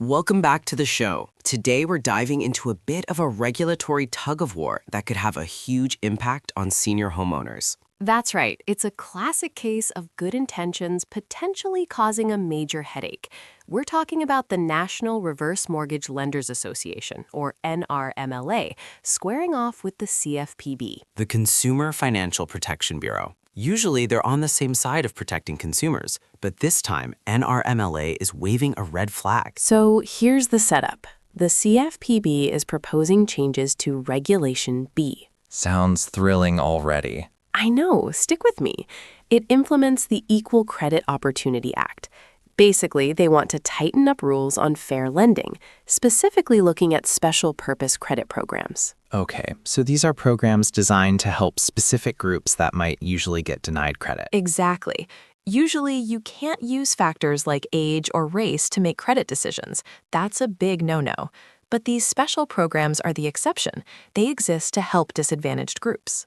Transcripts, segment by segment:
Welcome back to the show. Today we're diving into a bit of a regulatory tug-of-war that could have a huge impact on senior homeowners. That's right. It's a classic case of good intentions potentially causing a major headache. We're talking about the National Reverse Mortgage Lenders Association, or NRMLA, squaring off with the CFPB. The Consumer Financial Protection Bureau. Usually they're on the same side of protecting consumers, but this time NRMLA is waving a red flag. So here's the setup. The CFPB is proposing changes to Regulation B. Sounds thrilling already. I know, stick with me. It implements the Equal Credit Opportunity Act. Basically, they want to tighten up rules on fair lending, specifically looking at special purpose credit programs. Okay, so these are programs designed to help specific groups that might usually get denied credit. Exactly. Usually, you can't use factors like age or race to make credit decisions. That's a big no-no. But these special programs are the exception. They exist to help disadvantaged groups.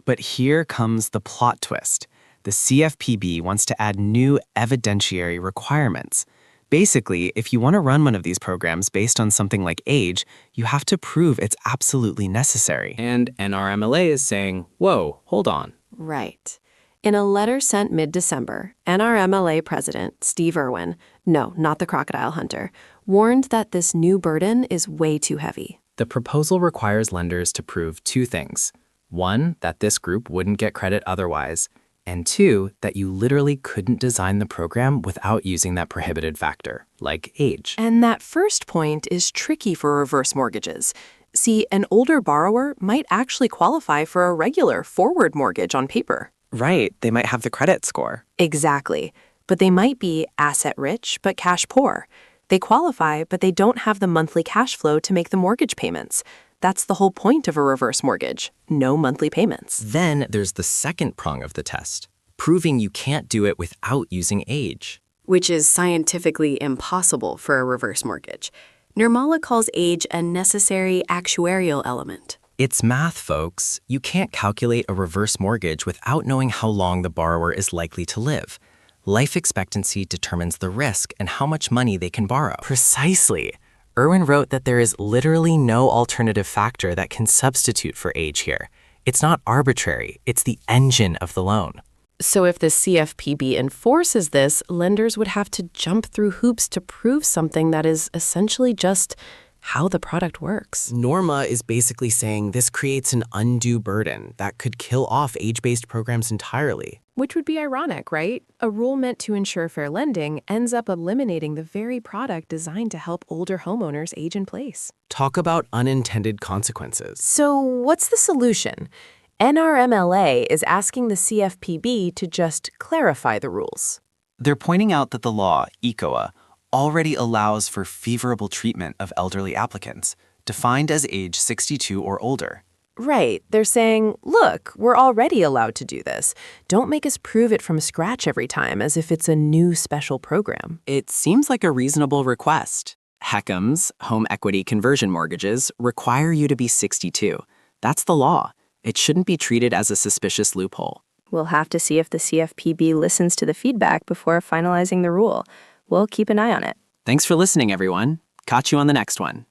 But here comes the plot twist. The CFPB wants to add new evidentiary requirements. Basically, if you want to run one of these programs based on something like age, you have to prove it's absolutely necessary. And NRMLA is saying, whoa, hold on. Right. In a letter sent mid-December, NRMLA President Steve Irwin, no, not the crocodile hunter, warned that this new burden is way too heavy. The proposal requires lenders to prove two things. One, that this group wouldn't get credit otherwise, and two, that you literally couldn't design the program without using that prohibited factor, like age. And that first point is tricky for reverse mortgages. See, an older borrower might actually qualify for a regular forward mortgage on paper. Right, they might have the credit score. Exactly. But they might be asset-rich but cash-poor. They qualify, but they don't have the monthly cash flow to make the mortgage payments. That's the whole point of a reverse mortgage. No monthly payments. Then there's the second prong of the test, proving you can't do it without using age. Which is scientifically impossible for a reverse mortgage. NRMLA calls age a necessary actuarial element. It's math, folks. You can't calculate a reverse mortgage without knowing how long the borrower is likely to live. Life expectancy determines the risk and how much money they can borrow. Precisely. Irwin wrote that there is literally no alternative factor that can substitute for age here. It's not arbitrary, it's the engine of the loan. So if the CFPB enforces this, lenders would have to jump through hoops to prove something that is essentially just how the product works. NRMLA is basically saying this creates an undue burden that could kill off age-based programs entirely. Which would be ironic, right? A rule meant to ensure fair lending ends up eliminating the very product designed to help older homeowners age in place. Talk about unintended consequences. So what's the solution? NRMLA is asking the CFPB to just clarify the rules. They're pointing out that the law, ECOA, already allows for favorable treatment of elderly applicants, defined as age 62 or older. Right. They're saying, look, we're already allowed to do this. Don't make us prove it from scratch every time as if it's a new special program. It seems like a reasonable request. HECMs, home equity conversion mortgages, require you to be 62. That's the law. It shouldn't be treated as a suspicious loophole. We'll have to see if the CFPB listens to the feedback before finalizing the rule. We'll keep an eye on it. Thanks for listening, everyone. Catch you on the next one.